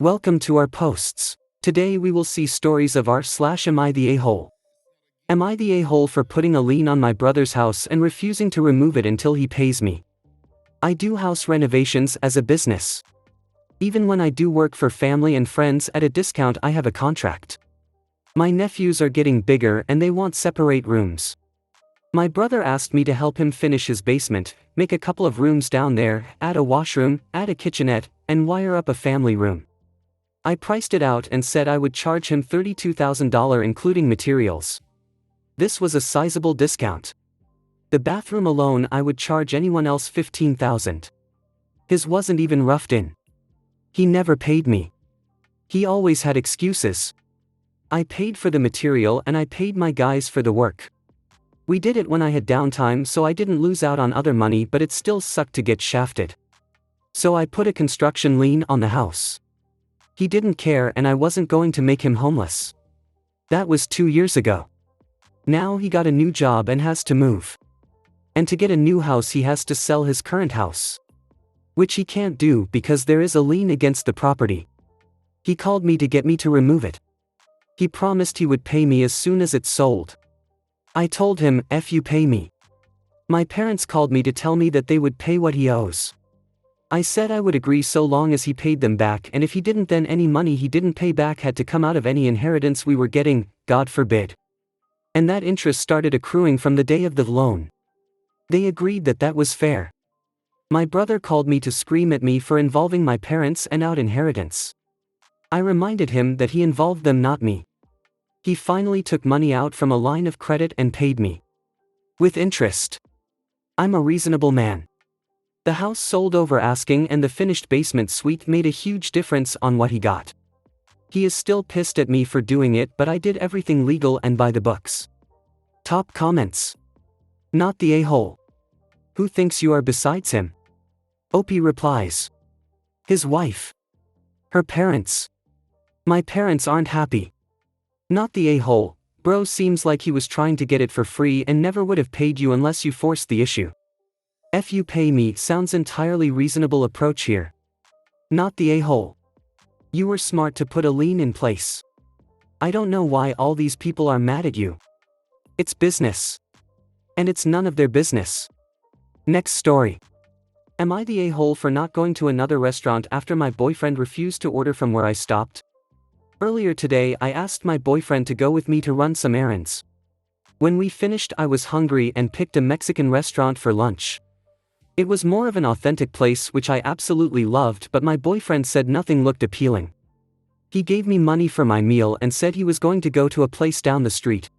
Welcome to our posts. Today we will see stories of am I the a-hole? Am I the a-hole for putting a lien on my brother's house and refusing to remove it until he pays me? I do house renovations as a business. Even when I do work for family and friends at a discount, I have a contract. My nephews are getting bigger and they want separate rooms. My brother asked me to help him finish his basement, make a couple of rooms down there, add a washroom, add a kitchenette, and wire up a family room. I priced it out and said I would charge him $32,000 including materials. This was a sizable discount. The bathroom alone I would charge anyone else $15,000. His wasn't even roughed in. He never paid me. He always had excuses. I paid for the material and I paid my guys for the work. We did it when I had downtime, so I didn't lose out on other money, but it still sucked to get shafted. So I put a construction lien on the house. He didn't care and I wasn't going to make him homeless. That was 2 years ago. Now he got a new job and has to move. And to get a new house he has to sell his current house. Which he can't do because there is a lien against the property. He called me to get me to remove it. He promised he would pay me as soon as it's sold. I told him, "F you pay me." My parents called me to tell me that they would pay what he owes. I said I would agree so long as he paid them back, and if he didn't, then any money he didn't pay back had to come out of any inheritance we were getting, God forbid. And that interest started accruing from the day of the loan. They agreed that that was fair. My brother called me to scream at me for involving my parents and out inheritance. I reminded him that he involved them, not me. He finally took money out from a line of credit and paid me. With interest. I'm a reasonable man. The house sold over asking and the finished basement suite made a huge difference on what he got. He is still pissed at me for doing it, but I did everything legal and by the books. Top comments. Not the a-hole. Who thinks you are besides him? Opie replies. His wife. Her parents. My parents aren't happy. Not the a-hole, bro seems like he was trying to get it for free and never would have paid you unless you forced the issue. F you pay me sounds entirely reasonable approach here. Not the a-hole. You were smart to put a lien in place. I don't know why all these people are mad at you. It's business. And it's none of their business. Next story. Am I the a-hole for not going to another restaurant after my boyfriend refused to order from where I stopped? Earlier today I asked my boyfriend to go with me to run some errands. When we finished I was hungry and picked a Mexican restaurant for lunch. It was more of an authentic place which I absolutely loved, but my boyfriend said nothing looked appealing. He gave me money for my meal and said he was going to go to a place down the street.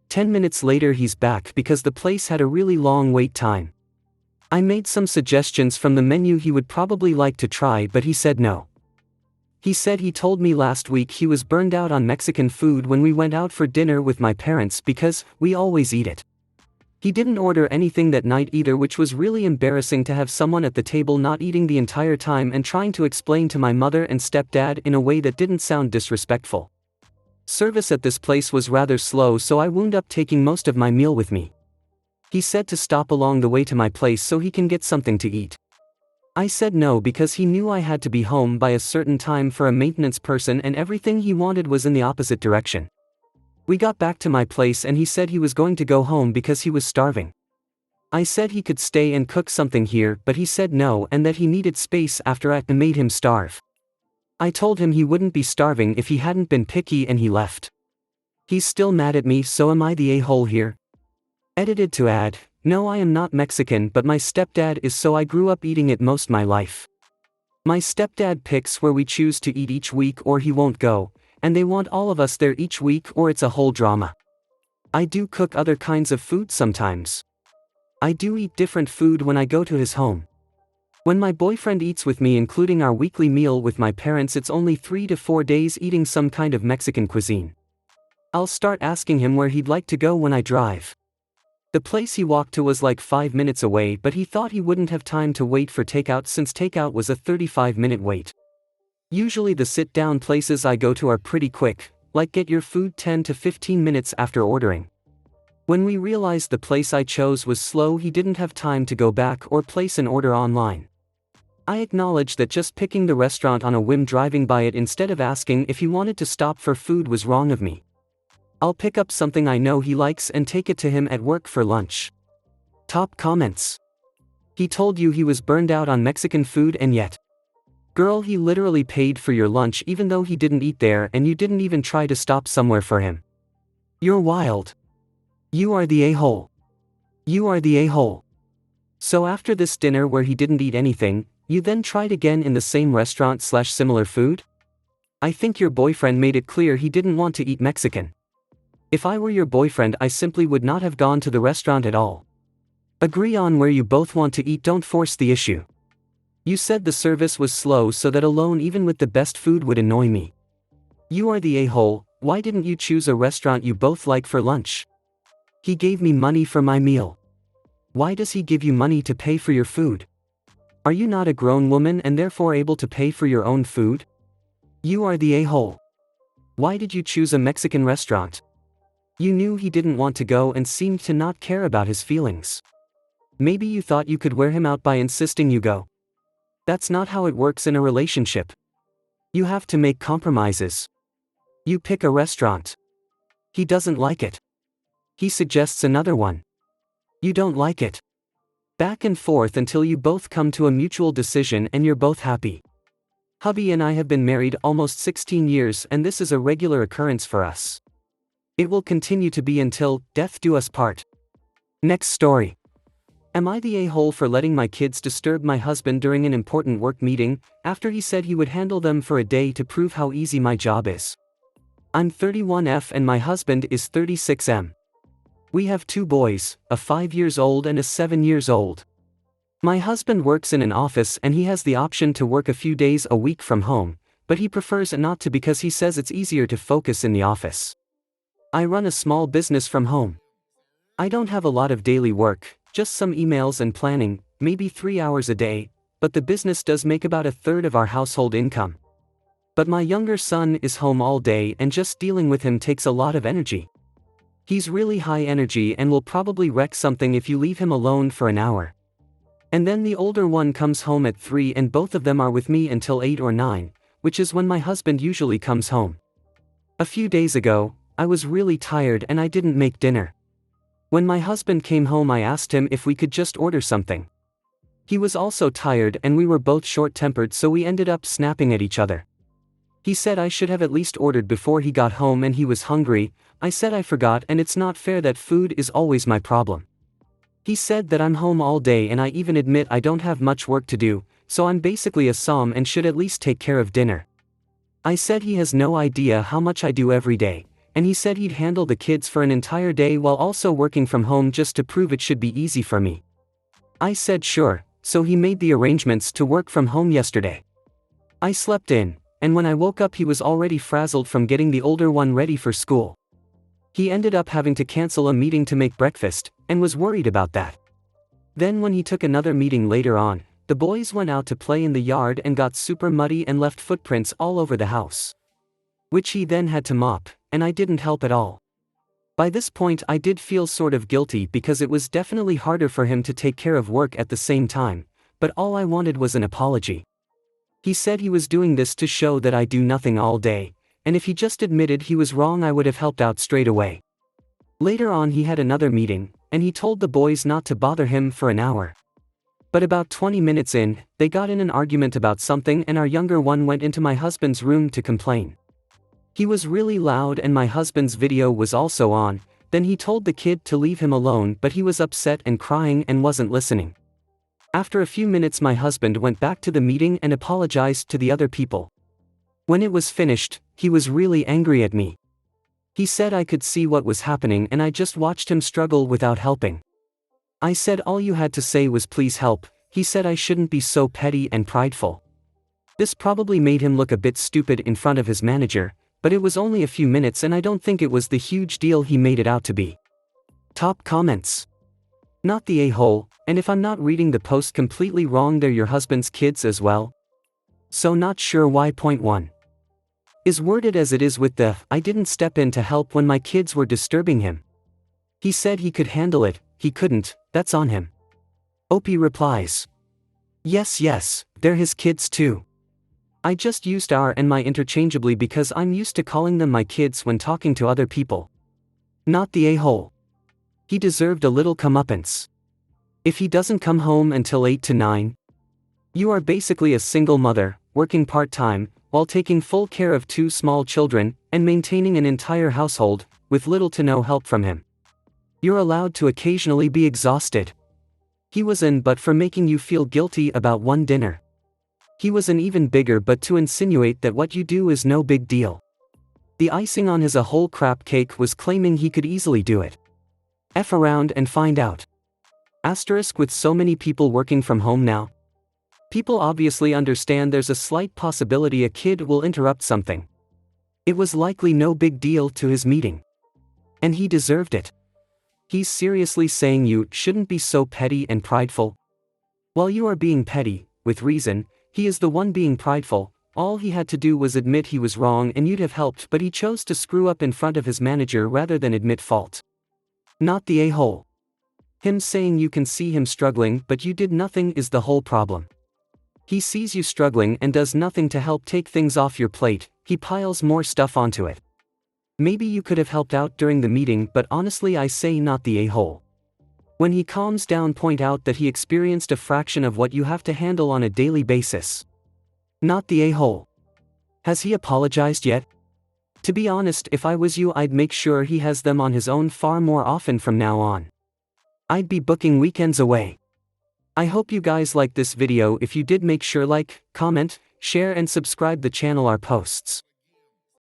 10 minutes later he's back because the place had a really long wait time. I made some suggestions from the menu he would probably like to try, but he said no. He said he told me last week he was burned out on Mexican food when we went out for dinner with my parents because we always eat it. He didn't order anything that night either, which was really embarrassing to have someone at the table not eating the entire time and trying to explain to my mother and stepdad in a way that didn't sound disrespectful. Service at this place was rather slow, so I wound up taking most of my meal with me. He said to stop along the way to my place so he can get something to eat. I said no because he knew I had to be home by a certain time for a maintenance person and everything he wanted was in the opposite direction. We got back to my place and he said he was going to go home because he was starving. I said he could stay and cook something here, but he said no and that he needed space after I made him starve. I told him he wouldn't be starving if he hadn't been picky and he left. He's still mad at me, so am I the a-hole here? Edited to add, no, I am not Mexican, but my stepdad is, so I grew up eating it most my life. My stepdad picks where we choose to eat each week or he won't go, and they want all of us there each week or it's a whole drama. I do cook other kinds of food sometimes. I do eat different food when I go to his home. When my boyfriend eats with me, including our weekly meal with my parents, it's only 3 to 4 days eating some kind of Mexican cuisine. I'll start asking him where he'd like to go when I drive. The place he walked to was like 5 minutes away, but he thought he wouldn't have time to wait for takeout since takeout was a 35-minute wait. Usually the sit-down places I go to are pretty quick, like get your food 10 to 15 minutes after ordering. When we realized the place I chose was slow, he didn't have time to go back or place an order online. I acknowledge that just picking the restaurant on a whim, driving by it instead of asking if he wanted to stop for food, was wrong of me. I'll pick up something I know he likes and take it to him at work for lunch. Top comments. He told you he was burned out on Mexican food, and yet. Girl, he literally paid for your lunch even though he didn't eat there, and you didn't even try to stop somewhere for him. You're wild. You are the a-hole. You are the a-hole. So after this dinner where he didn't eat anything, you then tried again in the same restaurant/similar food? I think your boyfriend made it clear he didn't want to eat Mexican. If I were your boyfriend, I simply would not have gone to the restaurant at all. Agree on where you both want to eat, don't force the issue. You said the service was slow, so that alone, even with the best food, would annoy me. You are the a-hole. Why didn't you choose a restaurant you both like for lunch? He gave me money for my meal. Why does he give you money to pay for your food? Are you not a grown woman and therefore able to pay for your own food? You are the a-hole. Why did you choose a Mexican restaurant? You knew he didn't want to go and seemed to not care about his feelings. Maybe you thought you could wear him out by insisting you go. That's not how it works in a relationship. You have to make compromises. You pick a restaurant. He doesn't like it. He suggests another one. You don't like it. Back and forth until you both come to a mutual decision and you're both happy. Hubby and I have been married almost 16 years, and this is a regular occurrence for us. It will continue to be until death do us part. Next story. Am I the a-hole for letting my kids disturb my husband during an important work meeting, after he said he would handle them for a day to prove how easy my job is? I'm 31F and my husband is 36M. We have 2 boys, a 5 years old and a 7 years old. My husband works in an office and he has the option to work a few days a week from home, but he prefers not to because he says it's easier to focus in the office. I run a small business from home. I don't have a lot of daily work, just some emails and planning, maybe 3 hours a day, but the business does make about 1/3 of our household income. But my younger son is home all day and just dealing with him takes a lot of energy. He's really high energy and will probably wreck something if you leave him alone for an hour. And then the older one comes home at 3 and both of them are with me until 8 or 9, which is when my husband usually comes home. A few days ago, I was really tired and I didn't make dinner. When my husband came home, I asked him if we could just order something. He was also tired and we were both short-tempered, so we ended up snapping at each other. He said I should have at least ordered before he got home and he was hungry. I said I forgot and it's not fair that food is always my problem. He said that I'm home all day and I even admit I don't have much work to do, so I'm basically a som and should at least take care of dinner. I said he has no idea how much I do every day, and he said he'd handle the kids for an entire day while also working from home just to prove it should be easy for me. I said sure, so he made the arrangements to work from home yesterday. I slept in, and when I woke up he was already frazzled from getting the older one ready for school. He ended up having to cancel a meeting to make breakfast, and was worried about that. Then when he took another meeting later on, the boys went out to play in the yard and got super muddy and left footprints all over the house, which he then had to mop, and I didn't help at all. By this point I did feel sort of guilty because it was definitely harder for him to take care of work at the same time, but all I wanted was an apology. He said he was doing this to show that I do nothing all day, and if he just admitted he was wrong I would have helped out straight away. Later on he had another meeting, and he told the boys not to bother him for an hour. But about 20 minutes in, they got in an argument about something and our younger one went into my husband's room to complain. He was really loud and my husband's video was also on. Then he told the kid to leave him alone, but he was upset and crying and wasn't listening. After a few minutes my husband went back to the meeting and apologized to the other people. When it was finished, he was really angry at me. He said I could see what was happening and I just watched him struggle without helping. I said all you had to say was please help. He said I shouldn't be so petty and prideful. This probably made him look a bit stupid in front of his manager, but it was only a few minutes and I don't think it was the huge deal he made it out to be. Top comments. Not the a-hole, and if I'm not reading the post completely wrong, they're your husband's kids as well. So not sure why point 1 is worded as it is with the I didn't step in to help when my kids were disturbing him. He said he could handle it, he couldn't, that's on him. OP replies. Yes, they're his kids too. I just used our and my interchangeably because I'm used to calling them my kids when talking to other people. Not the a-hole. He deserved a little comeuppance. If he doesn't come home until 8 to 9, you are basically a single mother, working part-time, while taking full care of 2 small children, and maintaining an entire household, with little to no help from him. You're allowed to occasionally be exhausted. He was in but for making you feel guilty about one dinner. He was an even bigger but to insinuate that what you do is no big deal. The icing on his a whole crap cake was claiming he could easily do it. F around and find out. Asterisk with so many people working from home now. People obviously understand there's a slight possibility a kid will interrupt something. It was likely no big deal to his meeting. And he deserved it. He's seriously saying you shouldn't be so petty and prideful. While you are being petty, with reason, he is the one being prideful. All he had to do was admit he was wrong and you'd have helped, but he chose to screw up in front of his manager rather than admit fault. Not the a-hole. Him saying you can see him struggling but you did nothing is the whole problem. He sees you struggling and does nothing to help take things off your plate, he piles more stuff onto it. Maybe you could have helped out during the meeting, but honestly I say not the a-hole. When he calms down, point out that he experienced a fraction of what you have to handle on a daily basis. Not the a-hole. Has he apologized yet? To be honest, if I was you, I'd make sure he has them on his own far more often from now on. I'd be booking weekends away. I hope you guys liked this video. If you did, make sure like, comment, share and subscribe the channel our posts.